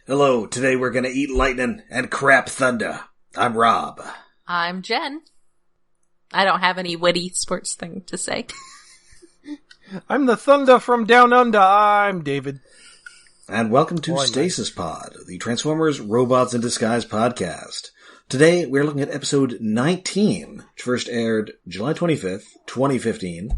Hello, today we're gonna eat lightning and crap thunder. I'm Rob. I'm Jen. I don't have any witty sports thing to say. I'm the Thunder from Down Under. I'm David. And welcome to Stasis Pod, the Transformers Robots in Disguise podcast. Today we're looking at episode 19, which first aired July 25th, 2015,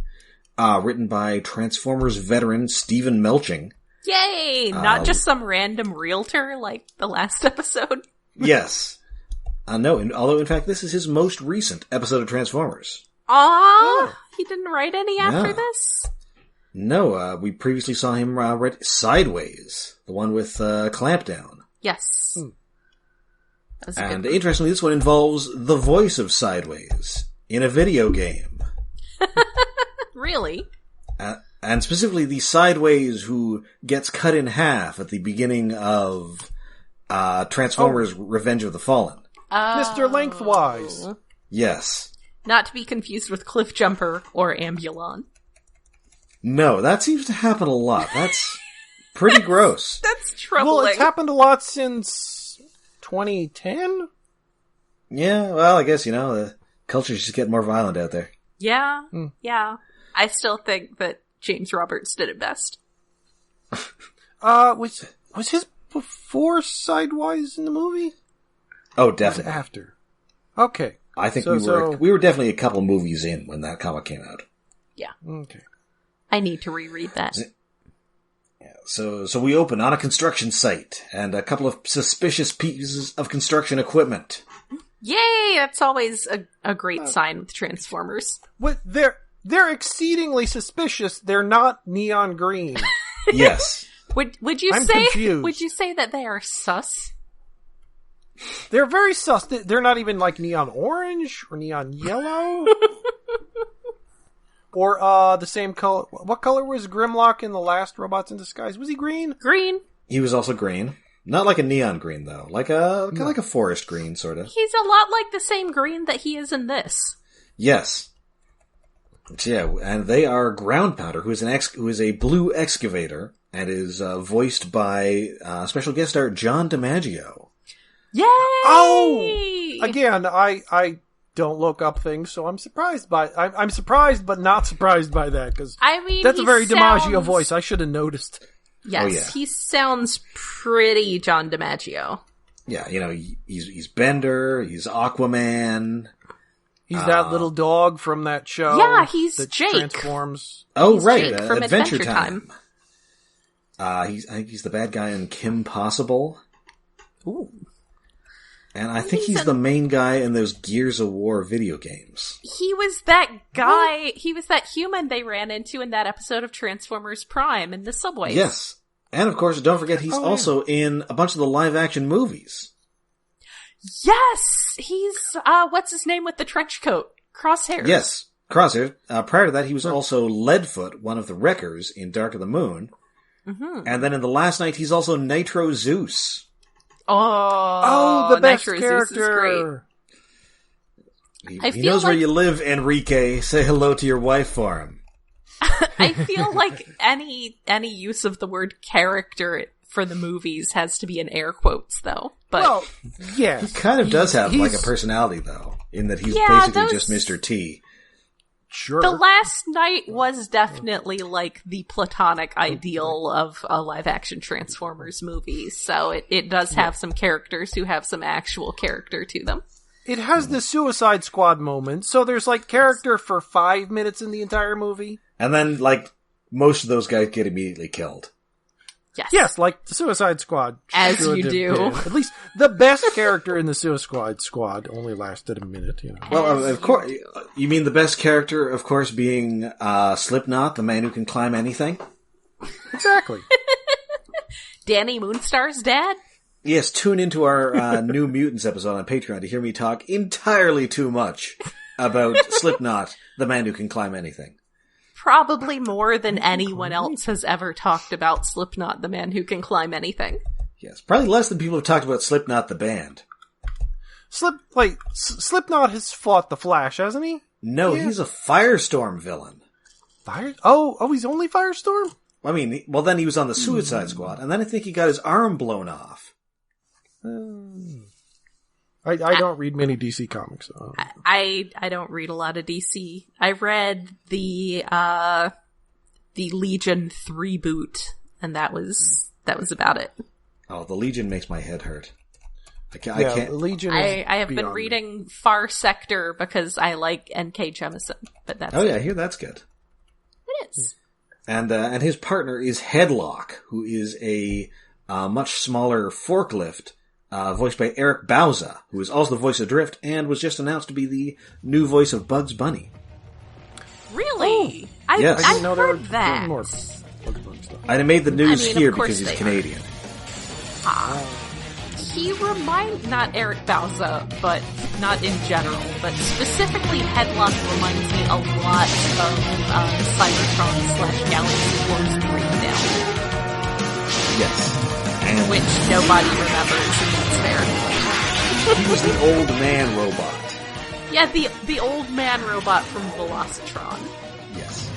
written by Transformers veteran Stephen Melching. Yay! Not just some random realtor like the last episode. Yes. No, although in fact this is his most recent episode of Transformers. He didn't write any after this? No, we previously saw him write Sideways, the one with Clampdown. Yes. And interestingly, this one involves the voice of Sideways in a video game. Really? And specifically the Sideways who gets cut in half at the beginning of Transformers Revenge of the Fallen. Mr. Lengthwise. Yes. Not to be confused with Cliffjumper or Ambulon. No, that seems to happen a lot. That's pretty gross. That's troubling. Well, it's happened a lot since 2010? Yeah, well, I guess, the culture's just getting more violent out there. Yeah, yeah. I still think that James Roberts did it best. Was his before Sidewise in the movie? Oh, definitely. After. Okay. I think we were definitely a couple movies in when that comic came out. Yeah. Okay. I need to reread that. Yeah, so we open on a construction site and a couple of suspicious pieces of construction equipment. Yay! That's always a great sign with Transformers. What they're exceedingly suspicious. They're not neon green. Yes. Would you I'm say confused. Would you say that they are sus? They're very sus. They're not even like neon orange or neon yellow. Or the same color. What color was Grimlock in the last Robots in Disguise? Was he green? Green. He was also green. Not like a neon green though. Like a forest green sort of. He's a lot like the same green that he is in this. Yes. Yeah, and they are Groundpounder, who is a blue excavator and is voiced by special guest star John DiMaggio. Yay! Oh! Again, I don't look up things, so I'm surprised by I'm surprised but not surprised by that, because that's a very DiMaggio voice. I should have noticed. Yes, oh, yeah. He sounds pretty John DiMaggio. Yeah, he's Bender, he's Aquaman. He's that little dog from that show. Yeah, he's that Jake. Transforms. Oh, he's right, Jake from Adventure Time. I think he's the bad guy in Kim Possible. Ooh. And I think he's the main guy in those Gears of War video games. He was that guy, he was that human they ran into in that episode of Transformers Prime in the subways. Yes. And of course, don't forget, he's also in a bunch of the live-action movies. Yes! He's, what's his name with the trench coat? Crosshair. Yes, Crosshair. Prior to that, he was also Leadfoot, one of the Wreckers in Dark of the Moon. Mm-hmm. And then in The Last Night, he's also Nitro Zeus. Oh, the best Nitro character. Zeus is great. He knows where you live, Enrique. Say hello to your wife for him. I feel like any use of the word character for the movies has to be in air quotes, though. But well, yes. He kind of does have like a personality, though, in that he's basically just Mr. T. Sure. The Last Night was definitely like the platonic ideal of a live-action Transformers movie, so it does have some characters who have some actual character to them. It has the Suicide Squad moment, so there's like character for 5 minutes in the entire movie. And then, like, most of those guys get immediately killed. Yes. Yes, like the Suicide Squad. As you do. At least the best character in the Suicide Squad only lasted a minute, Well, of course, you mean the best character, of course, being Slipknot, the man who can climb anything? Exactly. Danny Moonstar's dad? Yes, tune into our New Mutants episode on Patreon to hear me talk entirely too much about Slipknot, the man who can climb anything. Probably more than anyone else has ever talked about Slipknot, the man who can climb anything. Yes, probably less than people have talked about Slipknot, the band. Slipknot has fought the Flash, hasn't he? No, he's a Firestorm villain. Oh, he's only Firestorm? I mean, well, then he was on the Suicide Squad, and then I think he got his arm blown off. I don't read many DC comics. So. I don't read a lot of DC. I read the Legion 3 boot, and that was about it. Oh, the Legion makes my head hurt. I can't. Legion. I have been reading Far Sector because I like N.K. Jemisin, but that's I hear that's good. It is. And his partner is Headlock, who is a much smaller forklift, voiced by Eric Bauza, who is also the voice of Drift and was just announced to be the new voice of Bugs Bunny. Really? Yes. I didn't know there were more Bugs Bunny stuff. And it made the news here because he's Canadian. He not Eric Bauza, but not in general, but specifically Headlock reminds me a lot of Cybertron/Galaxy Wars Breakdown. Yes. And which nobody remembers, and he was the old man robot. Yeah, the old man robot from Velocitron. Yes.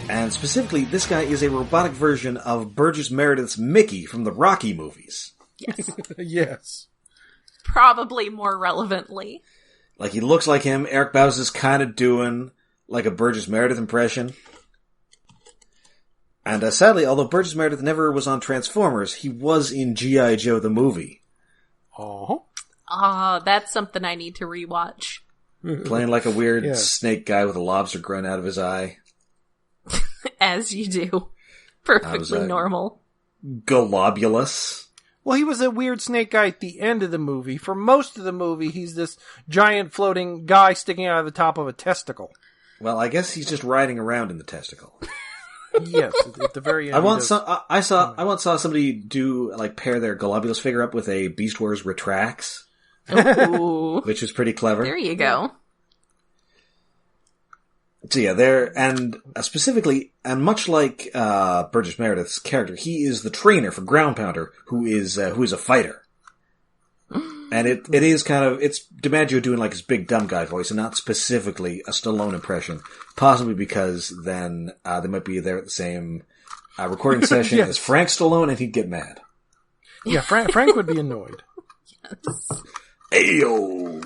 And specifically, this guy is a robotic version of Burgess Meredith's Mickey from the Rocky movies. Yes. Yes. Probably more relevantly. Like, he looks like him. Eric Bauza's kind of doing like a Burgess Meredith impression. And sadly, although Burgess Meredith never was on Transformers, he was in G.I. Joe the movie. Oh. That's something I need to rewatch. Playing like a weird snake guy with a lobster growing out of his eye. As you do. Perfectly normal. Globulous. Well, he was a weird snake guy at the end of the movie. For most of the movie, he's this giant floating guy sticking out of the top of a testicle. Well, I guess he's just riding around in the testicle. Yes, at the very end. I once saw somebody pair their Globulus figure up with a Beast Wars Retracts. Ooh. Which is pretty clever. There you go. So yeah, specifically, and much like Burgess Meredith's character, he is the trainer for Groundpounder, who is a fighter. And it is it's DiMaggio doing like his big dumb guy voice, and not specifically a Stallone impression. Possibly because then they might be there at the same recording session yes. as Frank Stallone, and he'd get mad. Yeah, Frank would be annoyed. Yes. Ayo!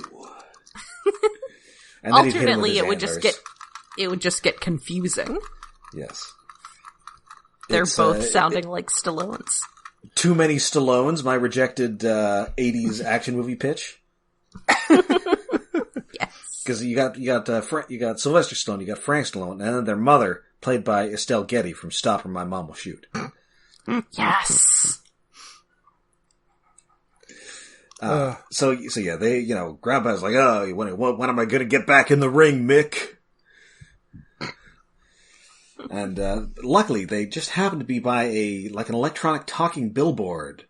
And alternately, it would just get confusing. Yes. They're both sounding like Stallones. Too many Stallones, my rejected 80s action movie pitch. Yes. Because you got Sylvester Stallone, you got Frank Stallone, and then their mother, played by Estelle Getty from Stop or My Mom Will Shoot. Yes. So yeah, they, Grandpa's like, when am I gonna get back in the ring, Mick? And, luckily they just happened to be by an electronic talking billboard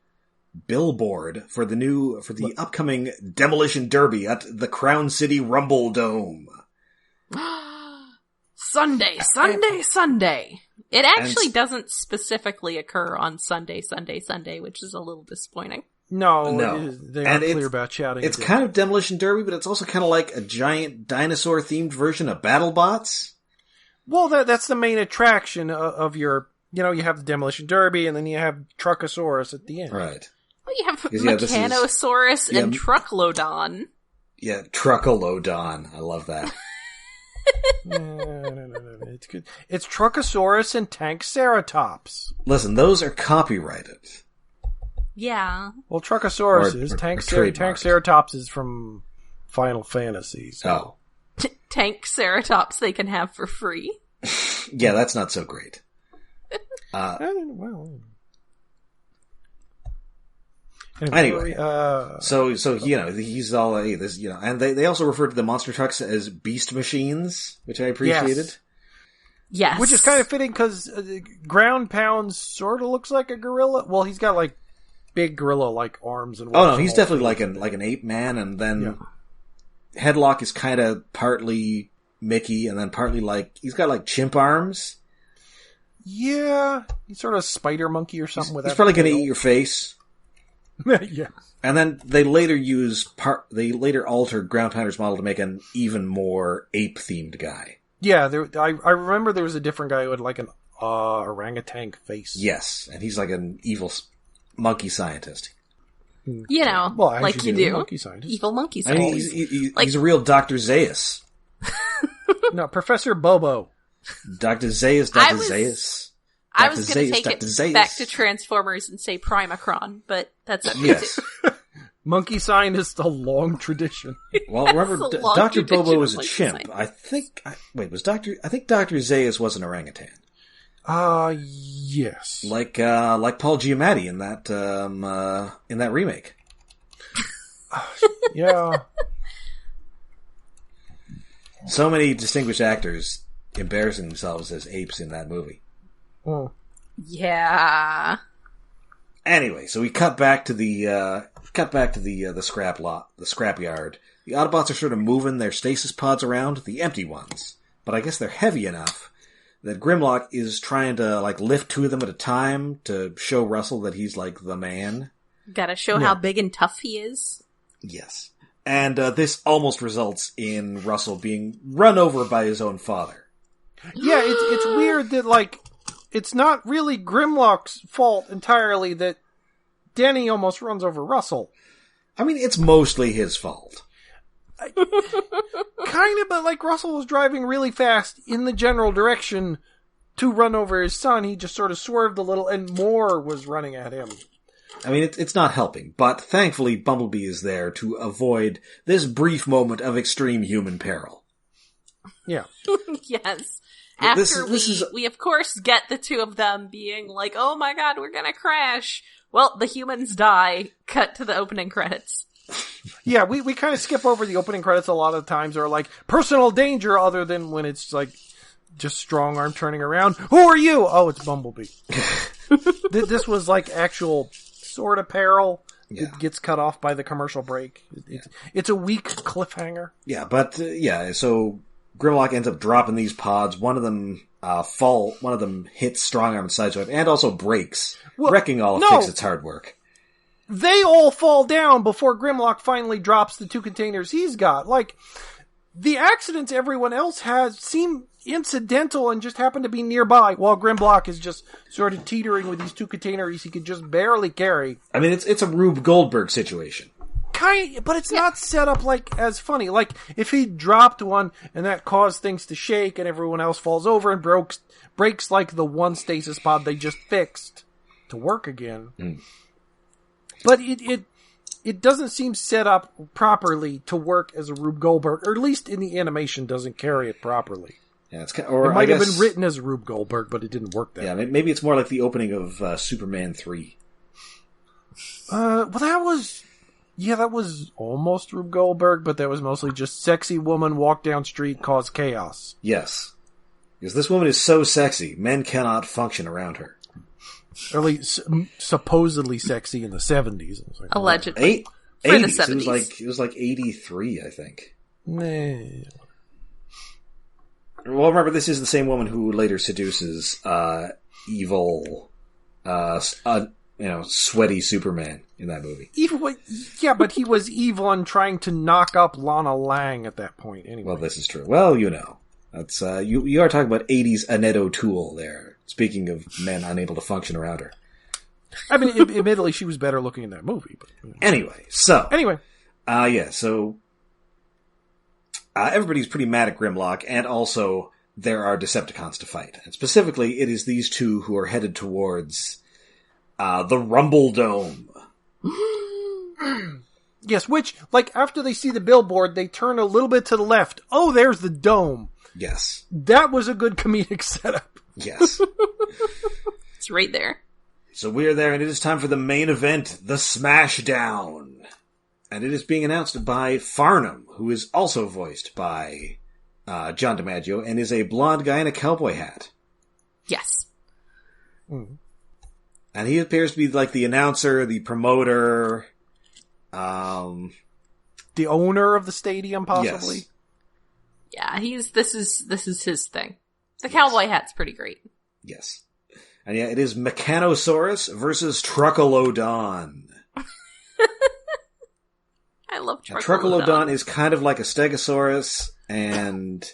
for the upcoming Demolition Derby at the Crown City RUMBLEDOME. Sunday. It actually doesn't specifically occur on Sunday, which is a little disappointing. No. They're not clear about shouting. It's kind of Demolition Derby, but it's also kind of like a giant dinosaur-themed version of BattleBots. Well, that's the main attraction of your... you have the Demolition Derby, and then you have Truckosaurus at the end. Right. Well, you have Mechanosaurus and Trucklodon. Yeah, Truckalodon. I love that. No. It's good. It's Truckosaurus and Tankceratops. Listen, those are copyrighted. Yeah. Well, Truckosaurus is. Tankceratops is from Final Fantasy. So. Oh. Tankceratops they can have for free. Yeah, that's not so great. Anyway, so he's all this, and they also refer to the monster trucks as beast machines, which I appreciated. Yes. Which is kind of fitting because Ground Pound sort of looks like a gorilla. Well, he's got like big gorilla like arms and. Oh no, he's definitely like an ape man, and then. Yeah. Headlock is kind of partly Mickey, and then partly he's got like chimp arms. Yeah, he's sort of a spider monkey or something with that. He's probably going to eat your face. Yeah. And then they later altered Groundpounder's model to make an even more ape-themed guy. Yeah, I remember there was a different guy who had like an orangutan face. Yes, and he's like an evil monkey scientist. You know, well, like you do. Monkey scientist. Evil monkey scientist. I mean, he's a real Dr. Zaius. No, Professor Bobo. Dr. Zaius, Dr. Zaius. I was going to take it back to Transformers and say Primacron, but that's up yes. Monkey scientist, a long tradition. Well, remember, Dr. Bobo was a chimp. I think Dr. Zaius was an orangutan. Yes. Like Paul Giamatti in that remake. Yeah. So many distinguished actors embarrassing themselves as apes in that movie. Oh. Yeah. Anyway, so we cut back to the scrap lot, the scrapyard. The Autobots are sort of moving their stasis pods around, the empty ones. But I guess they're heavy enough that Grimlock is trying to, lift two of them at a time to show Russell that he's, the man. Gotta show how big and tough he is. Yes. And this almost results in Russell being run over by his own father. Yeah, it's weird that, it's not really Grimlock's fault entirely that Denny almost runs over Russell. I mean, it's mostly his fault. Kind of, but Russell was driving really fast in the general direction to run over his son. He just sort of swerved a little and more was running at him. I mean, it's not helping, but thankfully Bumblebee is there to avoid this brief moment of extreme human peril. Yeah. Yes. After we of course get the two of them being like, oh my god, we're gonna crash. Well, the humans die. Cut to the opening credits. Yeah, we kind of skip over the opening credits a lot of times, or personal danger, other than when it's just strong arm turning around. Who are you? Oh, it's Bumblebee. This was actual sort of peril. Yeah. It gets cut off by the commercial break. It's a weak cliffhanger. Yeah, but so Grimlock ends up dropping these pods. One of them one of them hits strong arm and sideswipe, and also breaks, wrecking all of Fixit's hard work. They all fall down before Grimlock finally drops the two containers he's got. The accidents everyone else has seem incidental and just happen to be nearby, while Grimlock is just sort of teetering with these two containers he could just barely carry. I mean, it's a Rube Goldberg situation. But it's not set up as funny. If he dropped one and that caused things to shake and everyone else falls over and breaks the one stasis pod they just fixed to work again. Mm. But it doesn't seem set up properly to work as a Rube Goldberg, or at least in the animation doesn't carry it properly. Yeah, it might have been written as Rube Goldberg, but it didn't work that way. Maybe it's more like the opening of Superman 3. Well, that was almost Rube Goldberg, but that was mostly just sexy woman walk down street, cause chaos. Yes. Because this woman is so sexy, men cannot function around her. Or at least supposedly sexy in the 70s. Allegedly. For the 70s. It was 83, I think. Nah. Well, remember, this is the same woman who later seduces evil, sweaty Superman in that movie. Yeah, but he was evil and trying to knock up Lana Lang at that point, anyway. Well, this is true. Well, that's you are talking about 80s Annette O'Toole there. Speaking of men unable to function around her. I mean, admittedly, she was better looking in that movie. But, Anyway. So everybody's pretty mad at Grimlock, and also there are Decepticons to fight. And specifically, it is these two who are headed towards the RumbleDome. Yes, which, after they see the billboard, they turn a little bit to the left. Oh, there's the dome. Yes. That was a good comedic setup. Yes. It's right there. So we're there, and it is time for the main event, the Smashdown. And it is being announced by Farnham, who is also voiced by John DiMaggio, and is a blonde guy in a cowboy hat. Yes. Mm. And he appears to be the announcer, the promoter, the owner of the stadium, possibly. Yes. Yeah, this is his thing. The cowboy hat's pretty great. Yes. And it is Mechanosaurus versus Truckalodon. I love Truckalodon. Truckalodon is kind of like a Stegosaurus, and...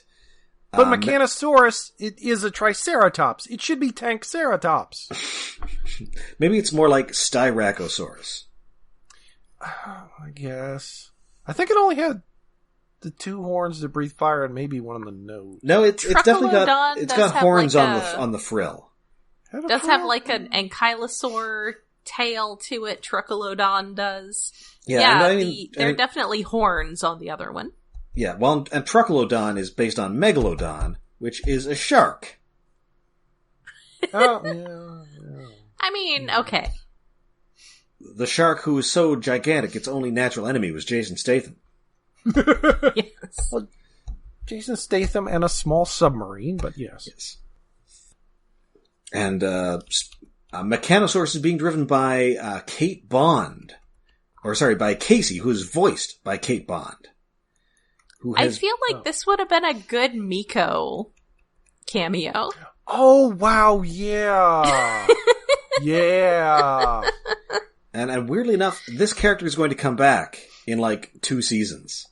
But Mechanosaurus, it is a Triceratops. It should be Tankceratops. Maybe it's more like Styracosaurus. I guess. I think it only had the 2 horns that breathe fire and maybe one on the nose. No, it's definitely got horns like on the frill. Does have like an ankylosaur tail to it. Truculodon does. Yeah, there are definitely horns on the other one. Yeah, well, and Truculodon is based on Megalodon, which is a shark. Oh, yeah. I mean, okay. The shark who is so gigantic its only natural enemy was Jason Statham. Yes. Well, Jason Statham and a small submarine, but yes. And Mechanosaurus is being driven by Kate Bond. Or sorry, by Casey, who is voiced by Kate Bond. I feel like this would have been a good Miko cameo. Oh, wow, yeah. Yeah. And weirdly enough, this character is going to come back in like 2 seasons.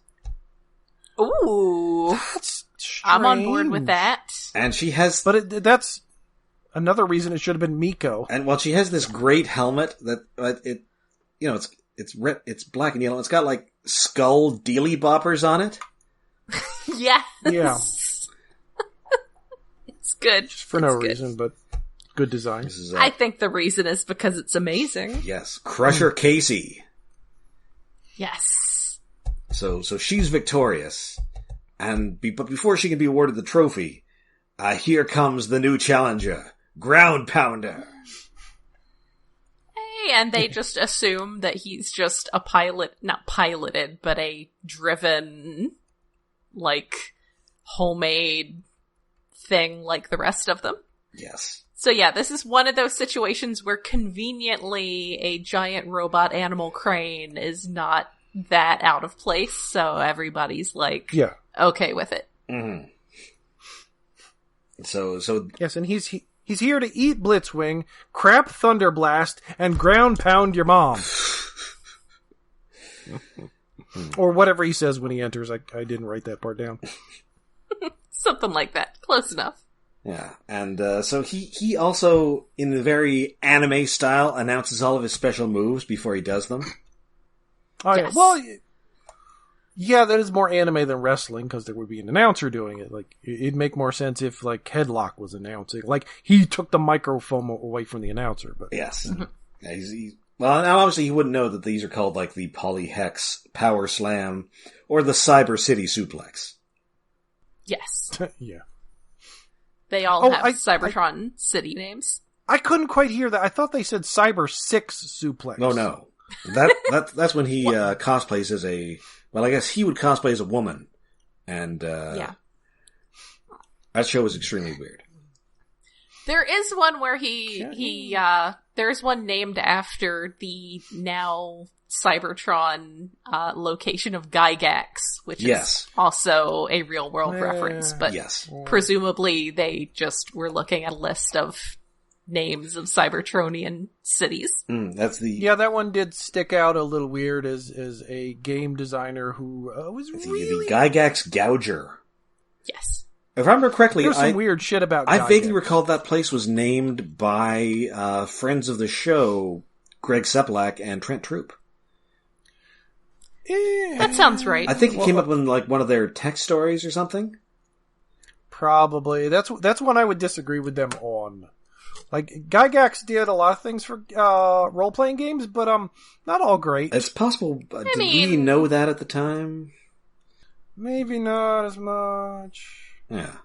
Ooh. That's strange. I'm on board with that. And she has... But that's another reason it should have been Miko. And while she has this great helmet that, it's black and yellow. It's got like skull dealy boppers on it. Yes. Yeah. It's good. Just for no reason, but good design. I think the reason is because it's amazing. Yes. Crusher Casey. Yes. So she's victorious. But before she can be awarded the trophy, here comes the new challenger, Groundpounder. Hey, and they just assume that he's just a pilot, not piloted, but a driven, like, homemade thing like the rest of them. Yes. So yeah, this is one of those situations where conveniently a giant robot animal crane is not that out of place, so everybody's like, okay with it. Mm-hmm. So yes, and he's here to eat Blitzwing, crap Thunderblast, and ground pound your mom. Or whatever he says when he enters. I didn't write that part down. Something like that. Close enough. Yeah, and so he also, in the very anime style, announces all of his special moves before he does them. Oh, yes. Yeah. Well, yeah, that is more anime than wrestling, because there would be an announcer doing it. Like, it'd make more sense if, like, Headlock was announcing. Like, he took the microphone away from the announcer. But yes. Mm-hmm. Yeah, well, now obviously he wouldn't know that these are called, like, the Polyhex Power Slam or the Cyber City Suplex. Yes. Yeah. They all have Cybertron city names. I couldn't quite hear that. I thought they said Cyber 6 Suplex. Oh, no. That's when he cosplays as a... Well, I guess he would cosplay as a woman. And that show was extremely weird. There is one where there's one named after the now Cybertron location of Gygax, which is also a real world reference, but presumably they just were looking at a list of names of Cybertronian cities. That one did stick out a little weird as a game designer who was really... The Gygax Gouger. Yes. If I remember correctly, there's some weird shit about Gygax. I vaguely recall that place was named by friends of the show, Greg Sepelak and Trent Troop. That sounds right. I think it came up in like one of their tech stories or something. Probably. That's one I would disagree with them on. Like, Gygax did a lot of things for role-playing games, but not all great. It's possible. Did we know that at the time? Maybe not as much. Yeah.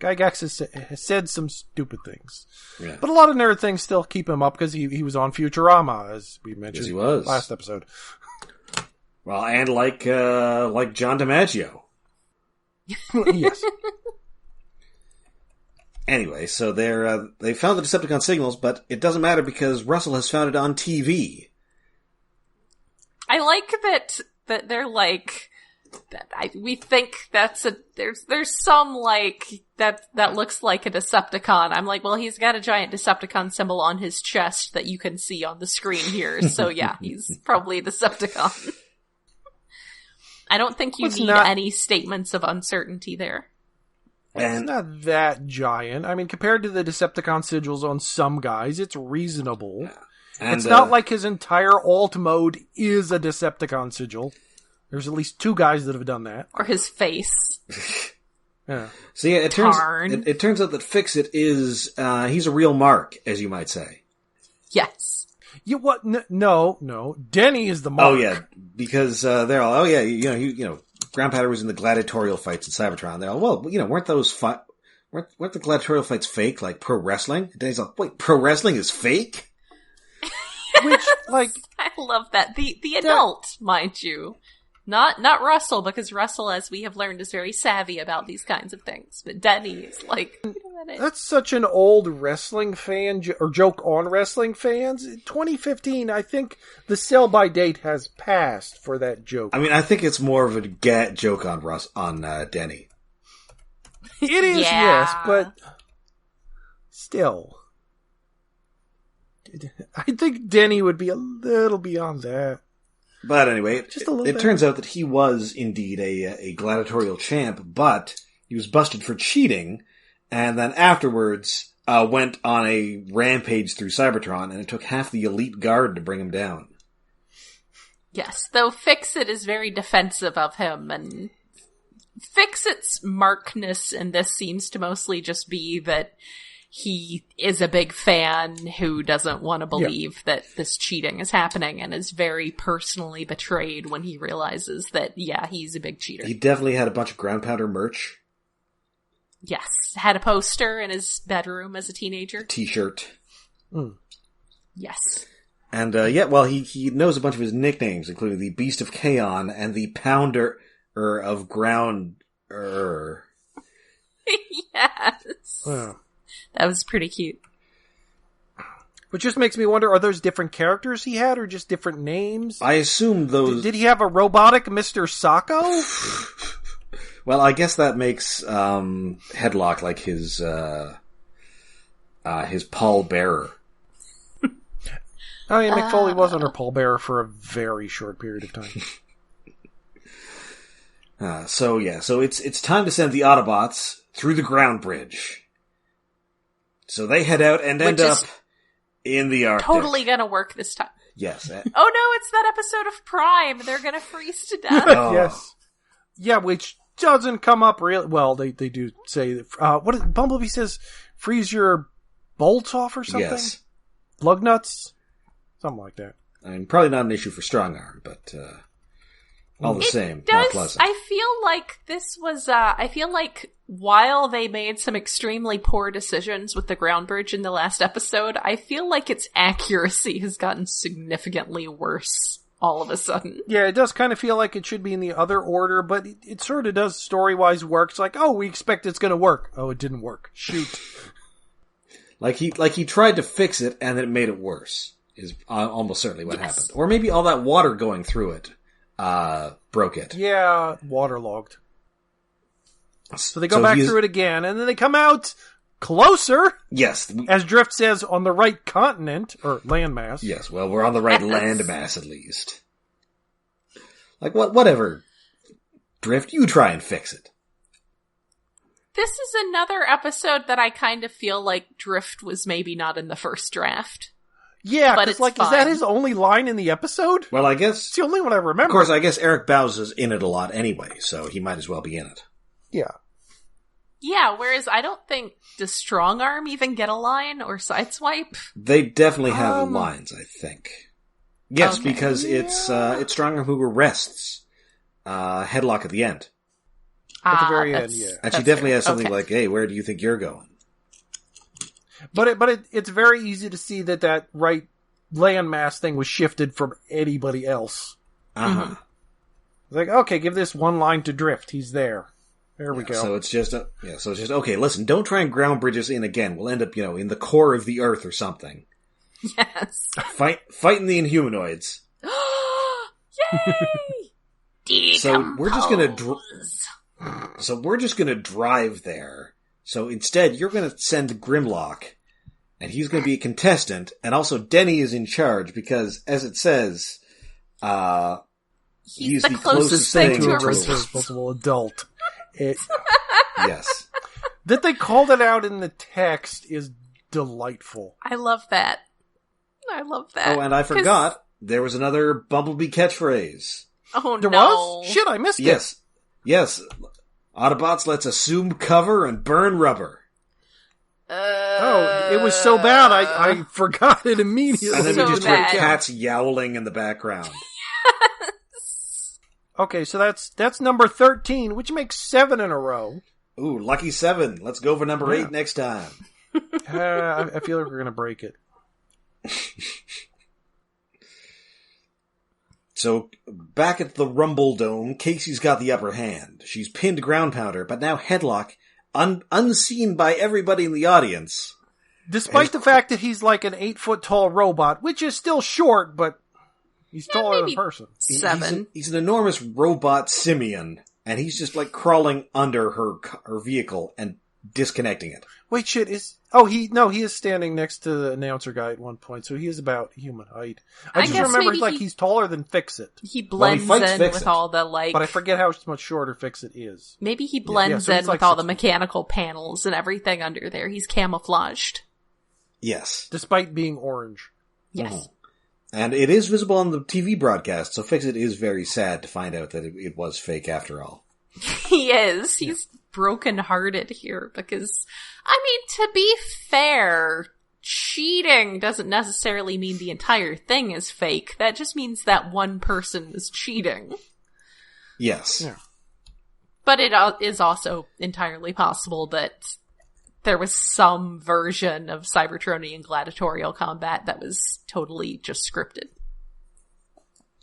Gygax has said some stupid things. Yeah. But a lot of nerd things still keep him up because he was on Futurama, as we mentioned he was. last episode. Well, and like John DiMaggio. Yes. Anyway, so they found the Decepticon signals, but it doesn't matter because Russell has found it on TV. I like that they're like we think that's there's some like that looks like a Decepticon. I'm like, well, he's got a giant Decepticon symbol on his chest that you can see on the screen here. So yeah, he's probably a Decepticon. I don't think you need any statements of uncertainty there. It's not that giant. I mean, compared to the Decepticon sigils on some guys, it's reasonable. And, it's not like his entire alt mode is a Decepticon sigil. There's at least 2 guys that have done that. Or his face. Yeah. So yeah, it turns out that Fix-It is, he's a real mark, as you might say. Yes. You what? No. Denny is the mark. Oh yeah, because they're all, Groundpounder was in the gladiatorial fights in Cybertron. They're all, well, weren't the gladiatorial fights fake, like pro wrestling? And Denny's like, wait, pro wrestling is fake? Which, like, I love that. The adult, mind you. Not Russell, because Russell, as we have learned, is very savvy about these kinds of things. But Denny's like, that's such an old wrestling fan, or joke on wrestling fans. 2015, I think the sell-by date has passed for that joke. I mean, I think it's more of a joke on Denny. It is, yes, but still. I think Denny would be a little beyond that. But anyway, it turns out that he was indeed a gladiatorial champ, but he was busted for cheating, and then afterwards went on a rampage through Cybertron, and it took half the elite guard to bring him down. Yes, though Fix-It is very defensive of him, and Fix-It's markness in this seems to mostly just be that he is a big fan who doesn't want to believe that this cheating is happening and is very personally betrayed when he realizes that, he's a big cheater. He definitely had a bunch of Groundpounder merch. Yes. Had a poster in his bedroom as a teenager. T-shirt. Mm. Yes. And, he knows a bunch of his nicknames, including the Beast of Chaos and the Pounder of Ground. Yes. Yeah. That was pretty cute. Which just makes me wonder, are those different characters he had, or just different names? I assume those... Did he have a robotic Mr. Sacco? Well, I guess that makes Headlock like his pallbearer. Oh yeah, Mick Foley was under pallbearer for a very short period of time. So it's time to send the Autobots through the GroundBridge. So they head out and end up in the Arctic. Totally gonna work this time. Yes. Oh no, it's that episode of Prime. They're gonna freeze to death. Oh. Yes. Yeah, which doesn't come up really. Well, they do say that. What is, Bumblebee says? Freeze your bolts off or something. Yes. Lug nuts, something like that. I mean, probably not an issue for Strongarm, but all the same, not pleasant. I feel like this was. I feel like while they made some extremely poor decisions with the GroundBridge in the last episode, I feel like its accuracy has gotten significantly worse all of a sudden. Yeah, it does kind of feel like it should be in the other order, but it sort of does story-wise work. It's like, oh, we expect it's going to work. Oh, it didn't work. Shoot. Like he tried to fix it and then it made it worse. Is almost certainly what happened. Or maybe all that water going through it broke it. Yeah, waterlogged. So they go back through it again, and then they come out closer. Yes. As Drift says, on the right continent, or landmass. Yes, well, we're on the right landmass at least. Like, whatever. Drift, you try and fix it. This is another episode that I kind of feel like Drift was maybe not in the first draft. Yeah, but it's like, fine. Is that his only line in the episode? Well, I guess... It's the only one I remember. Of course, I guess Eric Bowes is in it a lot anyway, so he might as well be in it. Yeah. Yeah, whereas I don't think, does Strongarm even get a line or Sideswipe? They definitely have lines, I think. Yes, okay. Because it's Strongarm who arrests Headlock at the end. At the very end, yeah. And she definitely has something like, hey, where do you think you're going? But it's very easy to see that right landmass thing was shifted from anybody else. Uh-huh. Mm-hmm. It's like, okay, give this one line to Drift. He's there. There we go. So it's just, okay, listen, don't try and ground bridge us in again. We'll end up, in the core of the Earth or something. Yes. Fighting the Inhumanoids. Yay! So we're just gonna drive there. So instead, you're gonna send Grimlock, and he's gonna be a contestant, and also Denny is in charge, because, as it says, he's the closest thing to a responsible adult. Yes. That they called it out in the text is delightful. I love that. I love that. Oh, and I forgot, there was another Bumblebee catchphrase. Oh, There no. was? Shit, I missed it. Yes. Autobots, let's assume cover and burn rubber. Oh, it was so bad, I forgot it immediately. And then So we just heard bad. cats yowling in the background. Okay, so that's number 13, which makes 7 in a row. Ooh, lucky 7. Let's go for number 8 next time. I feel like we're going to break it. So, back at the Rumbledome, Casey's got the upper hand. She's pinned Groundpounder, but now Headlock, unseen by everybody in the audience. Despite the fact that he's like an 8-foot-tall robot, which is still short, but he's taller than a person. 7. He's an enormous robot simian, and he's just like crawling under her vehicle and disconnecting it. Wait, shit, he is standing next to the announcer guy at one point, so he is about human height. I just guess remember maybe he's taller than Fix-It. He blends fights in Fix-It. with all the, like... But I forget how much shorter Fix-It is. Maybe he blends so he's in like with all 6 the mechanical panels and everything under there. He's camouflaged. Yes. Despite being orange. Yes. Mhm. And it is visible on the TV broadcast, so Fix-It is very sad to find out that it was fake after all. He is. He's brokenhearted here because, I mean, to be fair, cheating doesn't necessarily mean the entire thing is fake. That just means that one person is cheating. Yes. Yeah. But it is also entirely possible that there was some version of Cybertronian gladiatorial combat that was totally just scripted.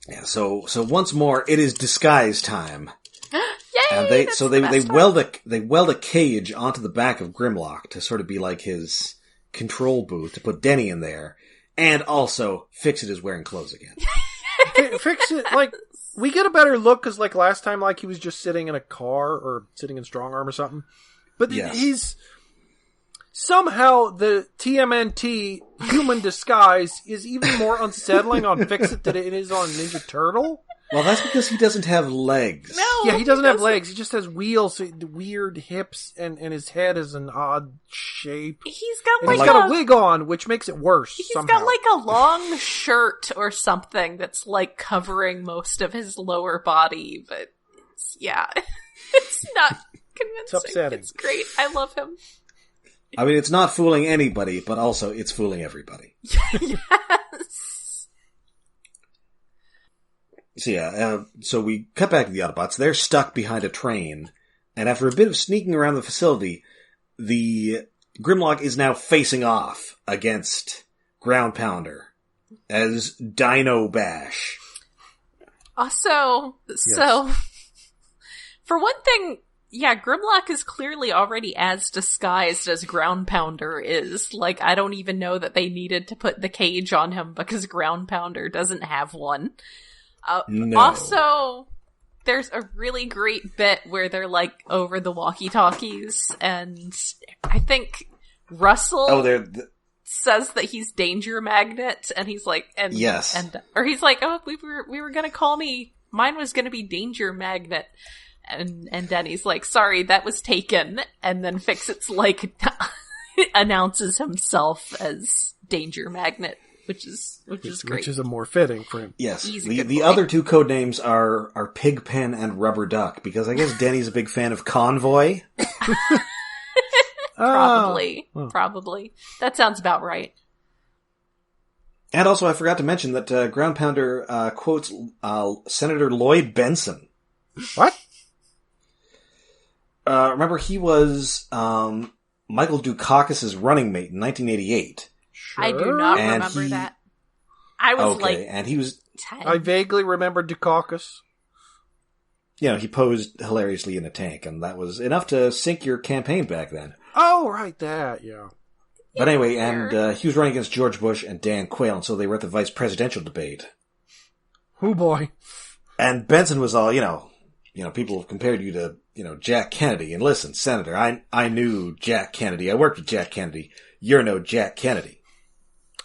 Yeah, so once more, it is disguise time. Yay! And they weld a cage onto the back of Grimlock to sort of be like his control booth to put Denny in there, and also Fix-It is wearing clothes again. Fix-It, like, we get a better look because, like, last time, like, he was just sitting in a car or sitting in strong arm or something. But Yes. he's somehow the TMNT human disguise is even more unsettling on Fix-It than it is on Ninja Turtle. Well, that's because he doesn't have legs. No, Yeah, he doesn't have legs. He just has wheels, so weird hips, and his head is an odd shape. He's got And like he's got a wig on, which makes it worse. He's somehow. got like a long shirt or something that's like covering most of his lower body, but it's not convincing. It's upsetting. It's great. I love him. I mean, it's not fooling anybody, but also it's fooling everybody. Yes. So so we cut back to the Autobots. They're stuck behind a train, and after a bit of sneaking around the facility, the Grimlock is now facing off against Groundpounder as Dino Bash. Also, so, for one thing, yeah, Grimlock is clearly already as disguised as Groundpounder is. Like, I don't even know that they needed to put the cage on him because Groundpounder doesn't have one. No. Also, there's a really great bit where they're like over the walkie-talkies, and I think Russell says that he's Danger Magnet, and he's like, yes, or he's like, oh, we were gonna call me, mine was gonna be Danger Magnet, and Denny's like, sorry, that was taken, and then Fix-It's like announces himself as Danger Magnet. Which is great. Which is a more fitting for him. Yes. He's The other two code names are Pigpen and Rubber Duck, because I guess Denny's a big fan of Convoy. Probably. That sounds about right. And also, I forgot to mention that Groundpounder quotes Senator Lloyd Benson. What? Remember, he was Michael Dukakis' running mate in 1988. Sure. I do not And remember that. I was and he was 10. I vaguely remember Dukakis. he posed hilariously in a tank, and that was enough to sink your campaign back then. Oh, right, that, yeah. But anyway, and he was running against George Bush and Dan Quayle, and so they were at the vice presidential debate. Oh boy. And Benson was all, people have compared you to, Jack Kennedy. And listen, Senator, I knew Jack Kennedy. I worked with Jack Kennedy. You're no Jack Kennedy.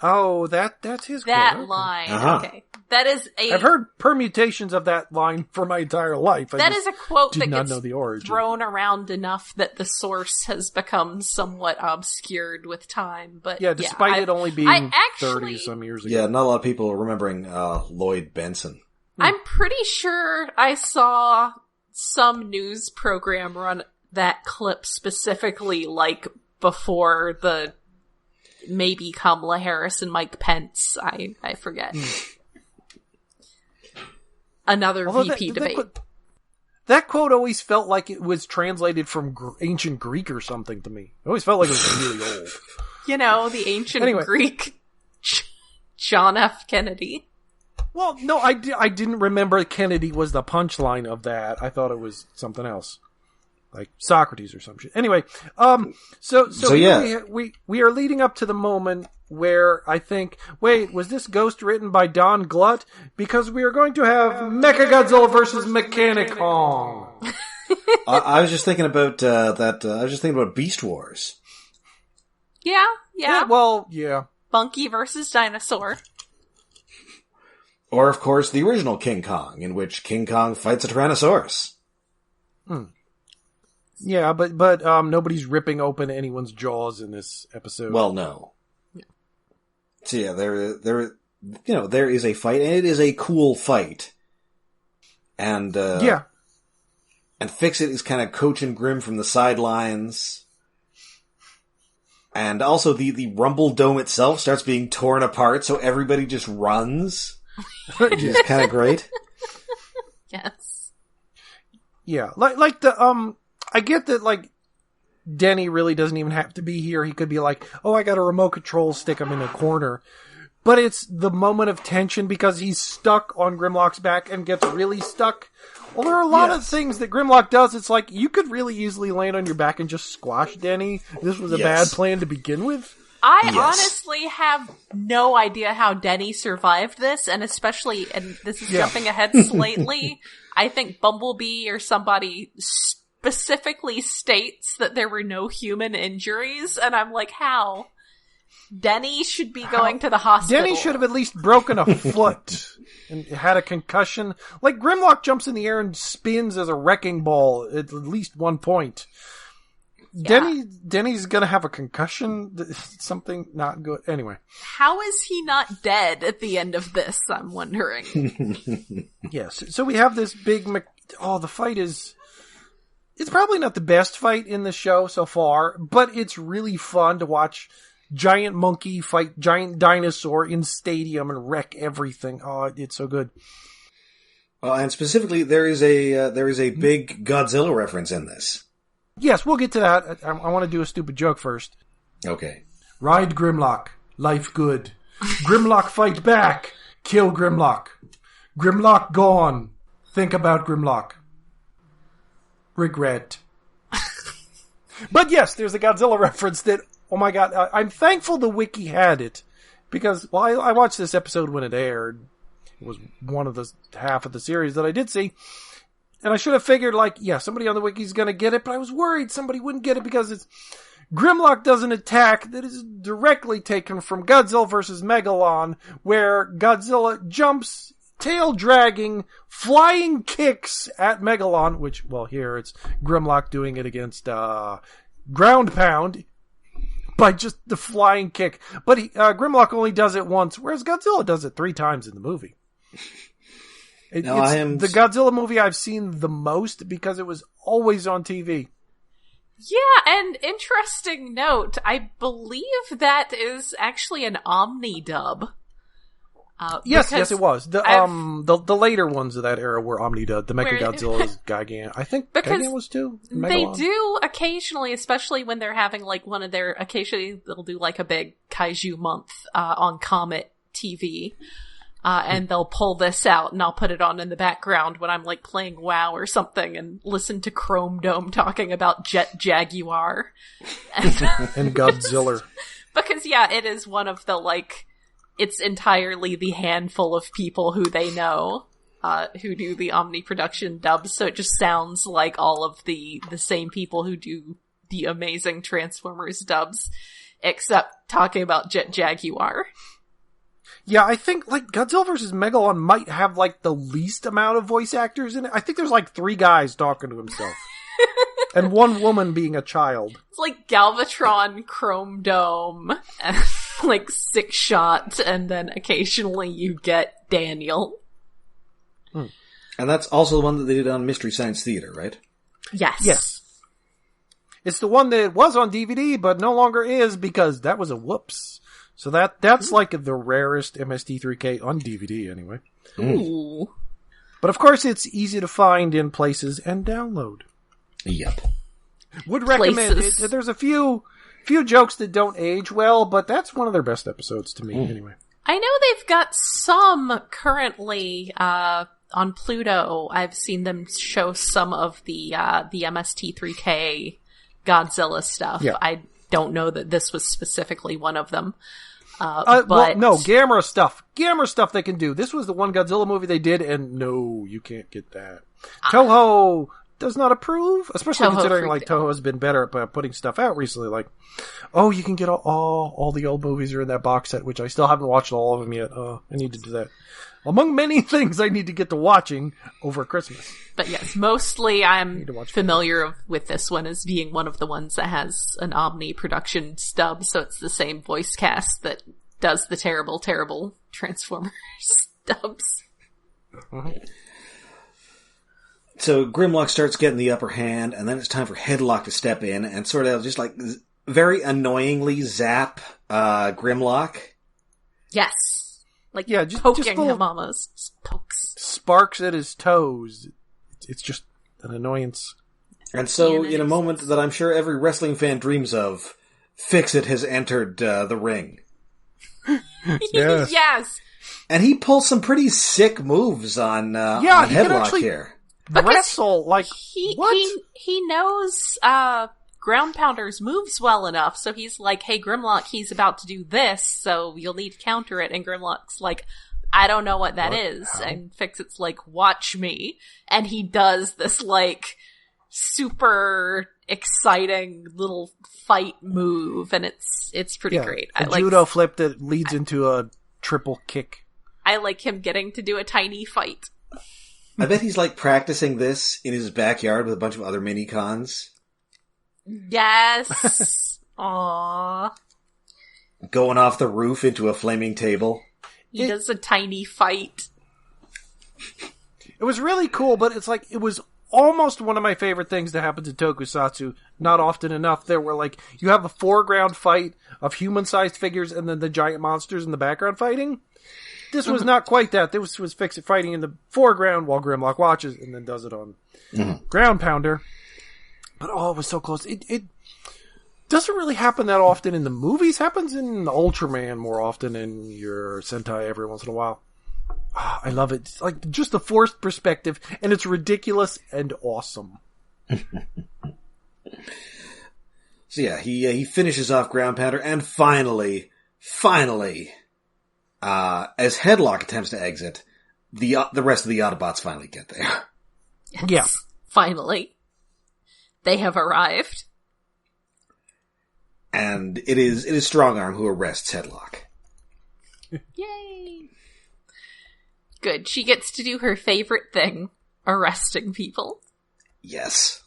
Oh, that's his that quote. line. Uh-huh. Okay. That is I've heard permutations of that line for my entire life. That is a quote that gets know the origin. Thrown around enough that the source has become somewhat obscured with time. But yeah, despite it only being 30 some years ago. Yeah, not a lot of people remembering Lloyd Benson. I'm pretty sure I saw some news program run that clip specifically, like, before the maybe Kamala Harris and Mike Pence. I forget. Another VP debate. That quote always felt like it was translated from ancient Greek or something to me. It always felt like it was really old. You know, the ancient Greek John F. Kennedy. Well, no, I didn't remember Kennedy was the punchline of that. I thought it was something else. Like Socrates or some shit. Anyway, so yeah. We are leading up to the moment where I think, wait, was this Ghost written by Don Glut? Because we are going to have Mechagodzilla versus Mechanic Kong. I was just thinking about I was just thinking about Beast Wars. Yeah. Well, yeah. Monkey versus dinosaur. Or, of course, the original King Kong, in which King Kong fights a Tyrannosaurus. Yeah, but nobody's ripping open anyone's jaws in this episode. Well, no. So yeah, there is a fight, and it is a cool fight. And yeah. And Fix-It is kind of coaching Grim from the sidelines. And also the Rumble Dome itself starts being torn apart, so everybody just runs. Which is kind of great. Yes. Yeah, like the I get that, like, Denny really doesn't even have to be here. He could be like, oh, I got a remote control, stick him in a corner. But it's the moment of tension because he's stuck on Grimlock's back and gets really stuck. Well, there are a lot of things that Grimlock does. It's like, you could really easily land on your back and just squash Denny. This was a bad plan to begin with. I honestly have no idea how Denny survived this, and especially, and this is jumping ahead slightly, I think Bumblebee or somebody specifically states that there were no human injuries, and I'm like, how? Denny should be going to the hospital. Denny should have at least broken a foot and had a concussion. Like, Grimlock jumps in the air and spins as a wrecking ball at least one point. Yeah. Denny's gonna have a concussion? Something not good. Anyway. How is he not dead at the end of this, I'm wondering. Yes. So we have this big... the fight is... It's probably not the best fight in the show so far, but it's really fun to watch giant monkey fight giant dinosaur in stadium and wreck everything. Oh, it's so good. Well, and specifically, there is a big Godzilla reference in this. Yes, we'll get to that. I want to do a stupid joke first. Okay. Ride Grimlock. Life good. Grimlock fight back. Kill Grimlock. Grimlock gone. Think about Grimlock. Regret. But yes, there's a Godzilla reference that, oh my god, I'm thankful the wiki had it. Because, well, I watched this episode when it aired. It was one of the half of the series that I did see. And I should have figured, like, yeah, somebody on the wiki's gonna get it, but I was worried somebody wouldn't get it because it's... Grimlock does an attack that is directly taken from Godzilla vs. Megalon, where Godzilla jumps, tail dragging, flying kicks at Megalon, which, well, here it's Grimlock doing it against Groundpound by just the flying kick. But Grimlock only does it once, whereas Godzilla does it 3 times in the movie. It's the Godzilla movie I've seen the most because it was always on TV. Yeah, and interesting note, I believe that is actually an Omni dub. Yes, it was. The later ones of that era were Omni dub. The Mechagodzilla's Gigan. I think Gigan was too. They do occasionally, especially when they're having like one of their. Occasionally, they'll do like a big kaiju month on Comet TV. And they'll pull this out and I'll put it on in the background when I'm like playing WoW or something and listen to Chrome Dome talking about Jet Jaguar. And Godzilla. Because yeah, it is one of the like, it's entirely the handful of people who they know, who do the Omni production dubs. So it just sounds like all of the same people who do the amazing Transformers dubs, except talking about Jet Jaguar. Yeah, I think, like, Godzilla vs. Megalon might have, like, the least amount of voice actors in it. I think there's, like, 3 guys talking to himself. And 1 woman being a child. It's like Galvatron, Chrome Dome, and, like, 6 Shot, and then occasionally you get Daniel. And that's also the one that they did on Mystery Science Theater, right? Yes. It's the one that was on DVD, but no longer is, because that was a whoops. So that's like the rarest MST3K on DVD, anyway. Ooh. But of course, it's easy to find in places and download. Yep. Would recommend it. There's a few jokes that don't age well, but that's one of their best episodes to me, anyway. I know they've got some currently on Pluto. I've seen them show some of the MST3K Godzilla stuff. Yeah. I don't know that this was specifically one of them. Well, no, Gamera stuff they can do. This was the one Godzilla movie they did, and no, you can't get that. Toho does not approve, especially considering, like, Toho has been better at putting stuff out recently. Like, oh, you can get all the old movies are in that box set, which I still haven't watched all of them yet. I need to do that. Among many things I need to get to watching over Christmas. But yes, mostly I'm familiar with this one as being one of the ones that has an Omni production stub, so it's the same voice cast that does the terrible, terrible Transformers stubs. So Grimlock starts getting the upper hand, and then it's time for Headlock to step in and sort of just, like, very annoyingly zap Grimlock. Yes. Like, yeah, poking him almost. Just pokes. Sparks at his toes. It's just an annoyance. And so, in a moment that I'm sure every wrestling fan dreams of, Fix-It has entered the ring. Yes. Yes. And he pulls some pretty sick moves on Headlock here. Wrestle, like, what? He knows Groundpounder's moves well enough, so he's like, hey, Grimlock, he's about to do this, so you'll need to counter it. And Grimlock's like, I don't know what that is. How? And Fix-It's like, watch me. And he does this, like, super exciting little fight move, and it's pretty great. A judo flip that leads into a triple kick. I like him getting to do a tiny fight. I bet he's, like, practicing this in his backyard with a bunch of other mini-cons. Yes. Aww. Going off the roof into a flaming table. He does a tiny fight. It was really cool, but it's like, it was almost one of my favorite things that happens in Tokusatsu. Not often enough. There were, like, you have a foreground fight of human-sized figures and then the giant monsters in the background fighting. This was not quite that. This was Fix-It fighting in the foreground while Grimlock watches and then does it on Groundpounder. But it was so close. It doesn't really happen that often in the movies. Happens in Ultraman more often, and your Sentai every once in a while. I love it. It's like just the forced perspective, and it's ridiculous and awesome. So yeah, he finishes off Groundpounder, and finally, as Headlock attempts to exit, the rest of the Autobots finally get there. Yes, yeah. Finally. They have arrived. And it is Strongarm who arrests Headlock. Yay! Good. She gets to do her favorite thing, arresting people. Yes.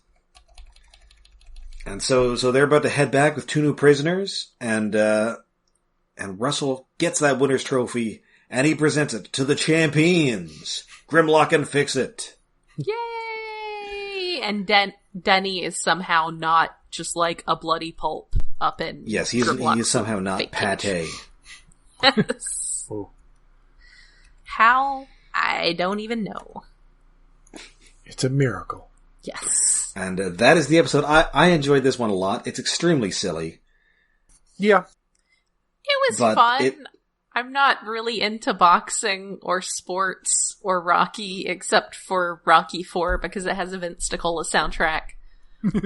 And so they're about to head back with 2 new prisoners, and Russell gets that winner's trophy, and he presents it to the champions, Grimlock and Fix-It. Yay! And Denny is somehow not just like a bloody pulp up in Yes, he is somehow not pate. Yes. Oh. How? I don't even know. It's a miracle. Yes. And that is the episode. I enjoyed this one a lot. It's extremely silly. Yeah. It was fun. I'm not really into boxing or sports or Rocky, except for Rocky 4 because it has a Vince Nicola soundtrack.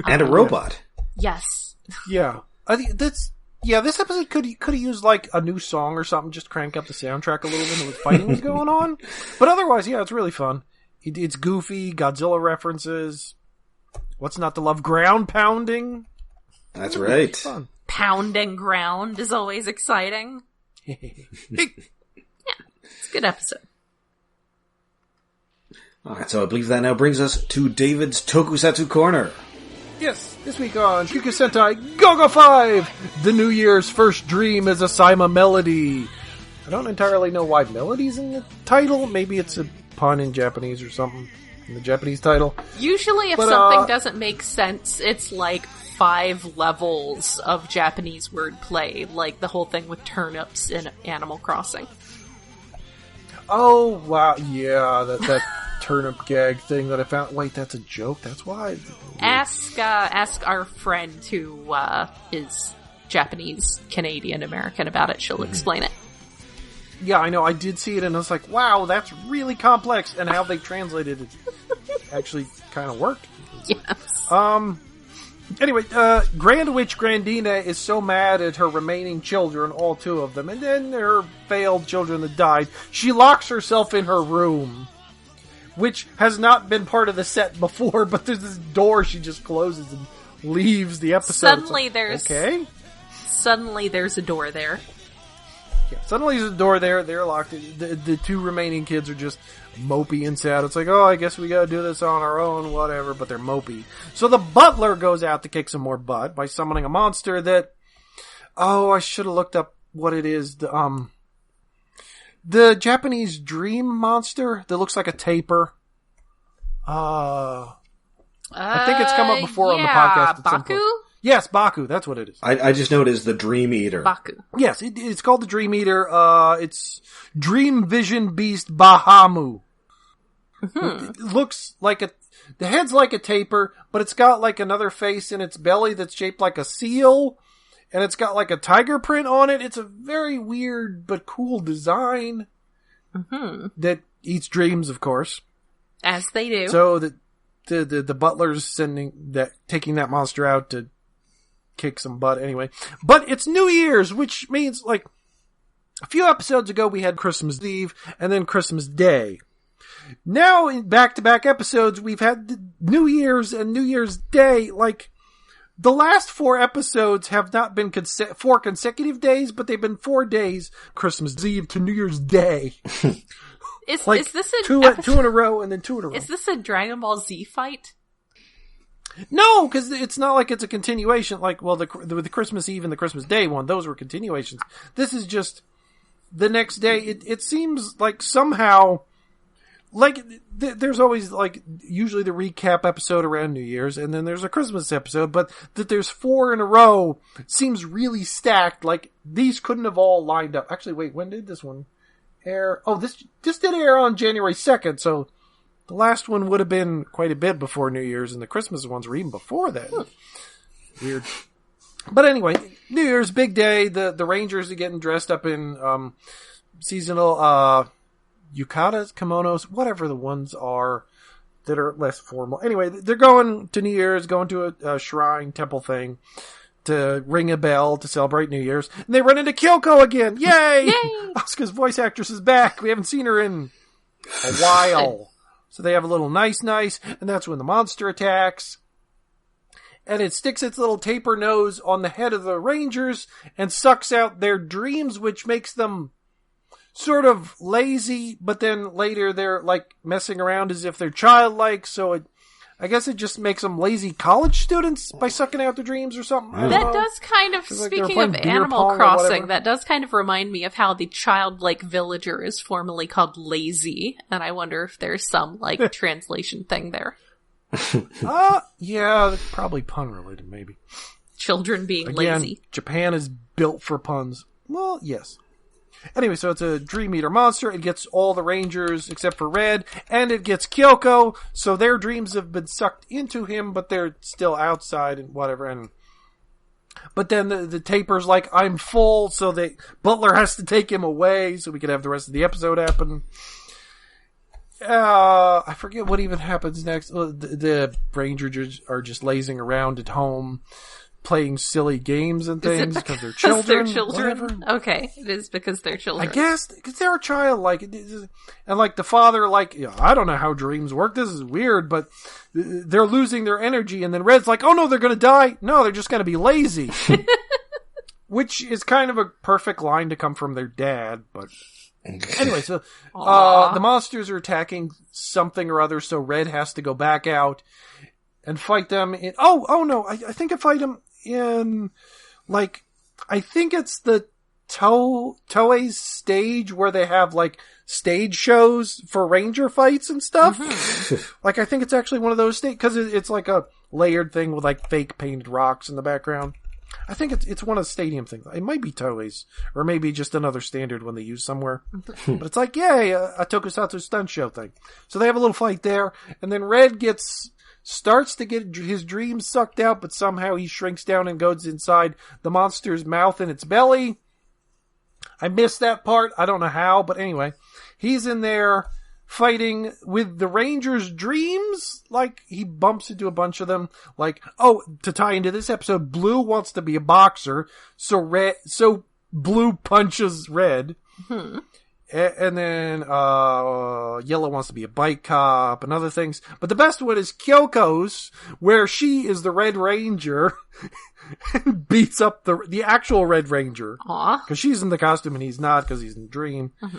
And a robot. Yes. Yeah. I think this episode could have used like a new song or something, just crank up the soundtrack a little bit when the fighting was going on. But otherwise, yeah, it's really fun. It's goofy, Godzilla references. What's not to love? Ground pounding. That's right. Fun. Pounding ground is always exciting. It's a good episode. Alright, so I believe that now brings us to David's Tokusatsu Corner. Yes, this week on Kyuka Sentai Go-Go 5! The New Year's first dream is a Saima melody. I don't entirely know why melody's in the title. Maybe it's a pun in Japanese or something in the Japanese title. Usually if something doesn't make sense, it's like 5 levels of Japanese wordplay, like the whole thing with turnips in Animal Crossing. Oh, wow, yeah, that turnip gag thing that I found. Wait, that's a joke? That's why? Ask our friend who is Japanese, Canadian, American about it. She'll explain it. Yeah, I know. I did see it, and I was like, wow, that's really complex. And how they translated it actually kind of worked. Yes. Anyway, Grand Witch Grandina is so mad at her remaining children, all 2 of them, and then her failed children that died. She locks herself in her room, which has not been part of the set before, but there's this door she just closes and leaves the episode. Suddenly there's a door there. Yeah, suddenly there's a door there, they're locked. The 2 remaining kids are just mopey and sad. It's like, oh, I guess we gotta do this on our own, whatever, but they're mopey. So the butler goes out to kick some more butt by summoning a monster that, I should have looked up what it is. The Japanese dream monster that looks like a tapir. I think it's come up before on the podcast. Baku? Yes, Baku, that's what it is. I just know it is the Dream Eater. Baku. Yes, it's called the Dream Eater. It's Dream Vision Beast Bahamu. It looks like the head's like a tapir, but it's got like another face in its belly that's shaped like a seal, and it's got like a tiger print on it. It's a very weird but cool design that eats dreams, of course. As they do. So the butler's taking that monster out to kick some butt anyway. But it's New Year's, which means, like, a few episodes ago we had Christmas Eve and then Christmas Day. Now in back-to-back episodes we've had New Year's and New Year's Day. Like, the last 4 episodes have not been 4 consecutive days, but they've been 4 days, Christmas Eve to New Year's Day. Is this a two in a row and then 2 in a row? Is this a Dragon Ball Z fight? No, because it's not like it's a continuation. Like, well, the Christmas Eve and the Christmas Day one, those were continuations. This is just the next day. It seems like somehow, like, there's always, like, usually the recap episode around New Year's, and then there's a Christmas episode, but that there's 4 in a row seems really stacked. Like, these couldn't have all lined up. Actually, wait, when did this one air? Oh, this did air on January 2nd, so the last one would have been quite a bit before New Year's, and the Christmas ones were even before that. Weird. But anyway, New Year's, big day. The Rangers are getting dressed up in seasonal yukatas, kimonos, whatever the ones are that are less formal. Anyway, they're going to New Year's, going to a shrine, temple thing to ring a bell to celebrate New Year's. And they run into Kyoko again. Yay! Yay! Asuka's voice actress is back. We haven't seen her in a while. So they have a little nice, and that's when the monster attacks. And it sticks its little taper nose on the head of the Rangers and sucks out their dreams, which makes them sort of lazy, but then later they're like messing around as if they're childlike, so I guess it just makes them lazy college students by sucking out their dreams or something. That does kind of, speaking of Animal Crossing, that does kind of remind me of how the childlike villager is formerly called lazy, and I wonder if there's some, like, translation thing there. Yeah, probably pun related, maybe. Children being Again, lazy. Japan is built for puns. Well, yes. Anyway, so it's a Dream Eater monster. It gets all the Rangers except for Red, and it gets Kyoko, so their dreams have been sucked into him, but they're still outside and whatever. But then the taper's like, I'm full, so Butler has to take him away so we can have the rest of the episode happen. I forget what even happens next. The Rangers are just lazing around at home, playing silly games and things because they're children. They're children. Whatever. Okay, it is because they're children. I guess because they're a child, like, and like the father, like, I don't know how dreams work. This is weird, but they're losing their energy, and then Red's like, oh no, they're gonna die. No, they're just gonna be lazy, which is kind of a perfect line to come from their dad. But Anyway, so the monsters are attacking something or other, so Red has to go back out and fight them in... Oh no, I think I fight them in, like, I think it's the Toei's stage where they have, like, stage shows for ranger fights and stuff. Mm-hmm. Like, I think it's actually one of those stages, because it's like a layered thing with, like, fake painted rocks in the background. I think it's one of the stadium things. It might be Toei's, or maybe just another standard one they use somewhere. But it's like, yay, a tokusatsu stunt show thing. So they have a little fight there, and then Red starts to get his dreams sucked out, but somehow he shrinks down and goes inside the monster's mouth and its belly. I missed that part. I don't know how, but anyway, he's in there fighting with the Ranger's dreams. Like, he bumps into a bunch of them. Like, to tie into this episode, Blue wants to be a boxer, so Blue punches Red. Mm-hmm. And then, Yellow wants to be a bike cop and other things. But the best one is Kyoko's, where she is the Red Ranger and beats up the actual Red Ranger. Aww. Cause she's in the costume and he's not, cause he's in Dream. Mm-hmm.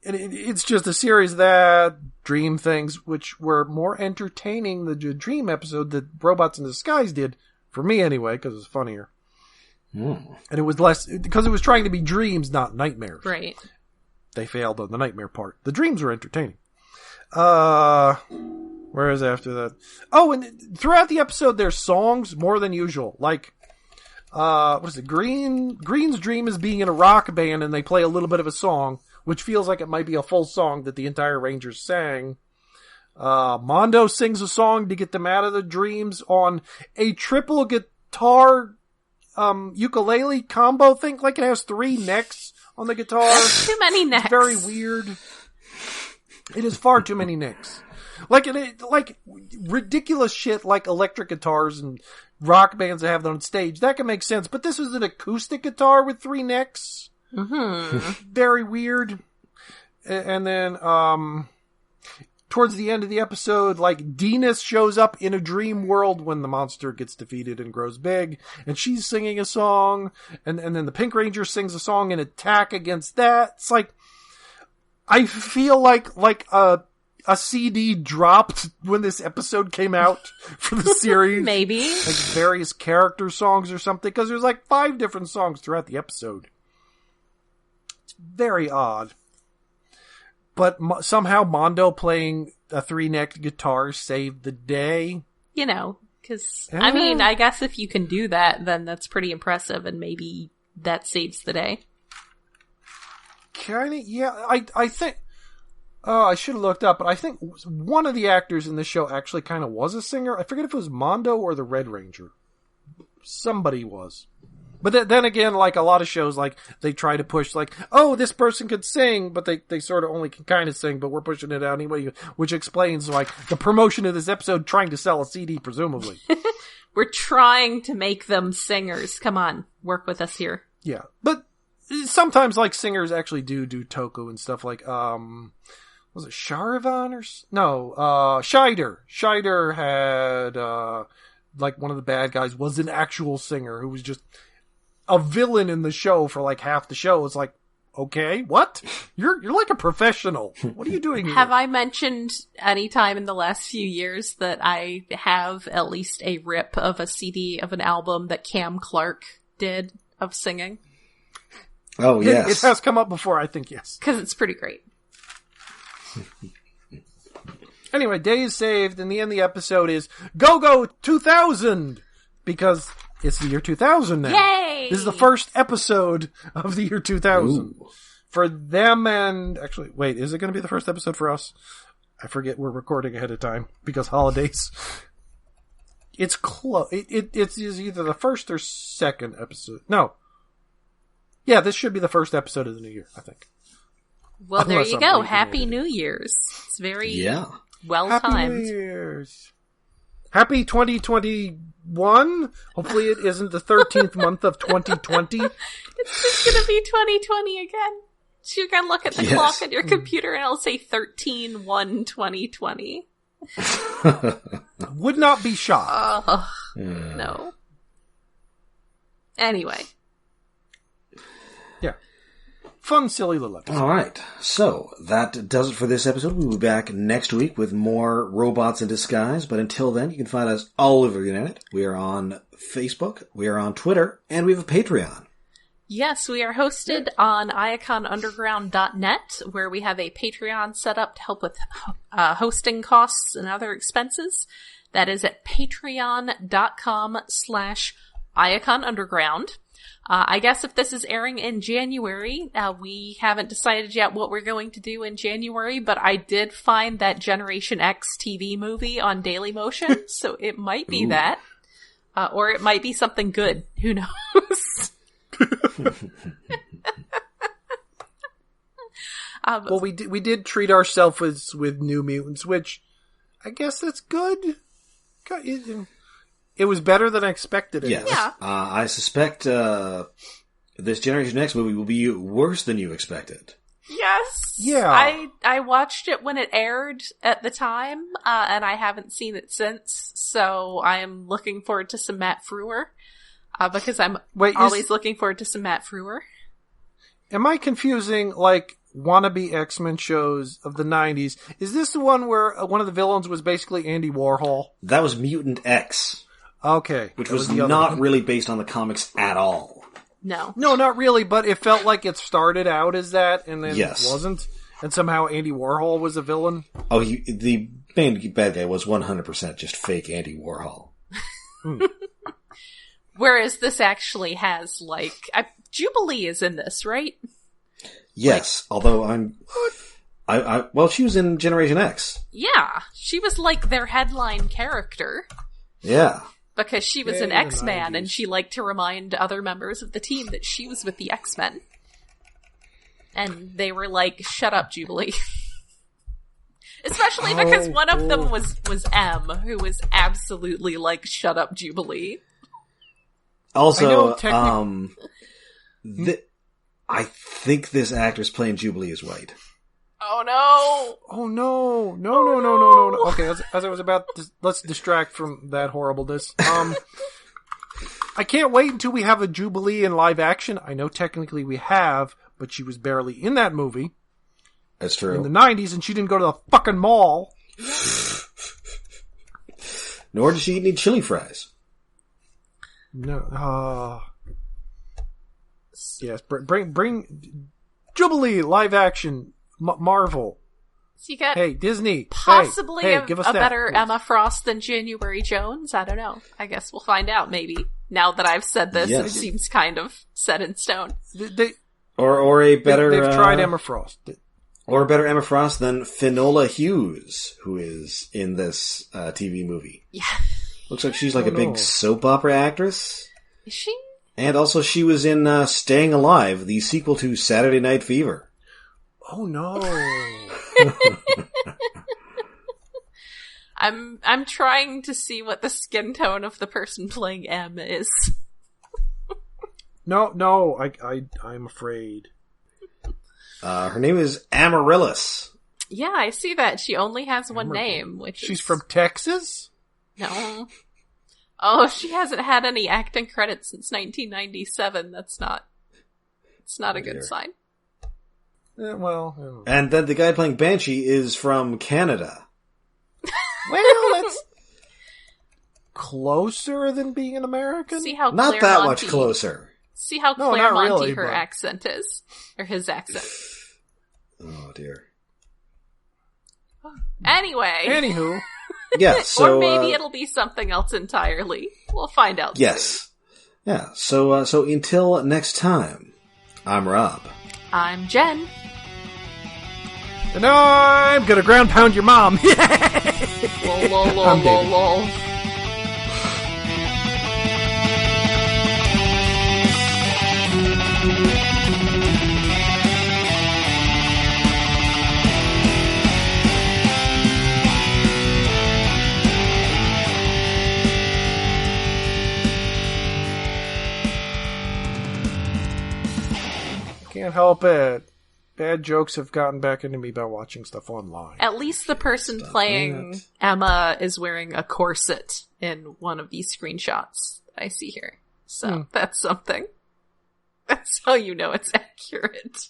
And it's just a series of that, Dream things, which were more entertaining the Dream episode that Robots in Disguise did, for me anyway, cause it was funnier. Mm. And it was less, because it was trying to be dreams, not nightmares. Right. They failed on the nightmare part. The dreams were entertaining. Where is after that? Oh, and throughout the episode, there's songs more than usual. Like, what is it? Green's dream is being in a rock band, and they play a little bit of a song, which feels like it might be a full song that the entire Rangers sang. Mondo sings a song to get them out of the dreams on a triple guitar, ukulele combo thing. Like, it has 3 necks on the guitar. That's too many necks. It's very weird. It is far too many necks. Like ridiculous shit like electric guitars and rock bands that have them on stage. That can make sense. But this was an acoustic guitar with 3 necks. Mm-hmm. Very weird. And then, towards the end of the episode, like, Dinas shows up in a dream world when the monster gets defeated and grows big, and she's singing a song, and then the Pink Ranger sings a song and attack against that. It's like, I feel like a CD dropped when this episode came out for the series. Maybe. Like various character songs or something, because there's like 5 different songs throughout the episode. It's very odd. But somehow Mondo playing a 3-necked guitar saved the day. You know, because, I mean, I guess if you can do that, then that's pretty impressive, and maybe that saves the day. Kinda, yeah. I think... I should have looked up, but I think one of the actors in this show actually kind of was a singer. I forget if it was Mondo or the Red Ranger. Somebody was. But then again, like a lot of shows, like, they try to push, like, this person could sing, but they sort of only can kind of sing, but we're pushing it out anyway, which explains, like, the promotion of this episode trying to sell a CD, presumably. We're trying to make them singers. Come on, work with us here. Yeah, but sometimes, like, singers actually do Toku and stuff like, was it Charivan or... No, Scheider. Scheider had, like, one of the bad guys was an actual singer who was just a villain in the show for like half the show. It's like, okay, what? You're like a professional. What are you doing here? Have I mentioned any time in the last few years that I have at least a rip of a CD of an album that Cam Clark did of singing? Oh, yes. It has come up before, I think, yes. Because it's pretty great. Anyway, day is saved, and the end of the episode is Go 2000! Because it's the year 2000 now. Yay! This is the first episode of the year 2000. Ooh. For them and... Actually, wait, is it going to be the first episode for us? I forget we're recording ahead of time because holidays. It's close. It's either the first or second episode. No. Yeah, this should be the first episode of the new year, I think. Well, there you go. Happy New Year's. It's very well timed. Happy New Year's. Happy 2021. Hopefully it isn't the 13th month of 2020. It's just going to be 2020 again. So you're going to look at the clock on your computer and it'll say 13/1/2020. Would not be shocked. No. Anyway. Yeah. fun, silly little episode. All right. So that does it for this episode. We'll be back next week with more Robots in Disguise. But until then, you can find us all over the internet. We are on Facebook, we are on Twitter, and we have a Patreon. Yes, we are hosted on iaconunderground.net, where we have a Patreon set up to help with hosting costs and other expenses. That is at patreon.com/iaconunderground. I guess if this is airing in January, we haven't decided yet what we're going to do in January, but I did find that Generation X TV movie on Dailymotion, so it might be that. Or it might be something good. Who knows? Well, we did treat ourselves with New Mutants, which I guess that's good. It was better than I expected. Yes. Yeah. I suspect this Generation X movie will be worse than you expected. Yes. Yeah. I watched it when it aired at the time, and I haven't seen it since, so I am looking forward to some Matt Frewer. Because I'm always looking forward to some Matt Frewer. Am I confusing, like, wannabe X-Men shows of the 90s? Is this the one where one of the villains was basically Andy Warhol? That was Mutant X. Okay. Which was not really based on the comics at all. No. No, not really, but it felt like it started out as that, and then yes. It wasn't. And somehow Andy Warhol was a villain. Oh, the main bad guy was 100% just fake Andy Warhol. Whereas this actually has, like... Jubilee is in this, right? Yes, although well, she was in Generation X. Yeah, she was, like, their headline character. Yeah. Because she was an X-Man, and she liked to remind other members of the team that she was with the X-Men. And they were like, shut up, Jubilee. Especially because one of them was M, who was absolutely like, shut up, Jubilee. Also, I think this actress playing Jubilee is white. Oh no! Oh no! No. Okay, as I was about to, let's distract from that horribleness. I can't wait until we have a Jubilee in live action. I know technically we have, but she was barely in that movie. That's true. In the 90s, and she didn't go to the fucking mall. Nor did she eat any chili fries. No. Yes, bring Jubilee live action Marvel. So you got Disney, possibly give us a that, better please. Emma Frost than January Jones. I don't know. I guess we'll find out. Maybe now that I've said this, yes. It seems kind of set in stone. Or a better. They've tried Emma Frost. Or a better Emma Frost than Finola Hughes, who is in this TV movie. Yeah. Looks like she's like a big soap opera actress. Is she? And also she was in Staying Alive, the sequel to Saturday Night Fever. Oh no. I'm trying to see what the skin tone of the person playing M is. No, I'm afraid. Her name is Amaryllis. Yeah, I see that. She only has one name, which She's from Texas? No. Oh, she hasn't had any acting credits since 1997. It's not a good sign. Well. And then the guy playing Banshee is from Canada. Well, that's closer than being an American. See how not that much closer. See how Claire her accent is, or his accent. Oh dear. Anyway. Anywho. Yeah, so... or maybe it'll be something else entirely. We'll find out yes. soon. Yeah, so until next time, I'm Rob. I'm Jen. And I'm gonna ground pound your mom. Lol. Can't help it. Bad jokes have gotten back into me by watching stuff online. At least the person playing Emma is wearing a corset in one of these screenshots I see here. So that's something. That's how you know it's accurate.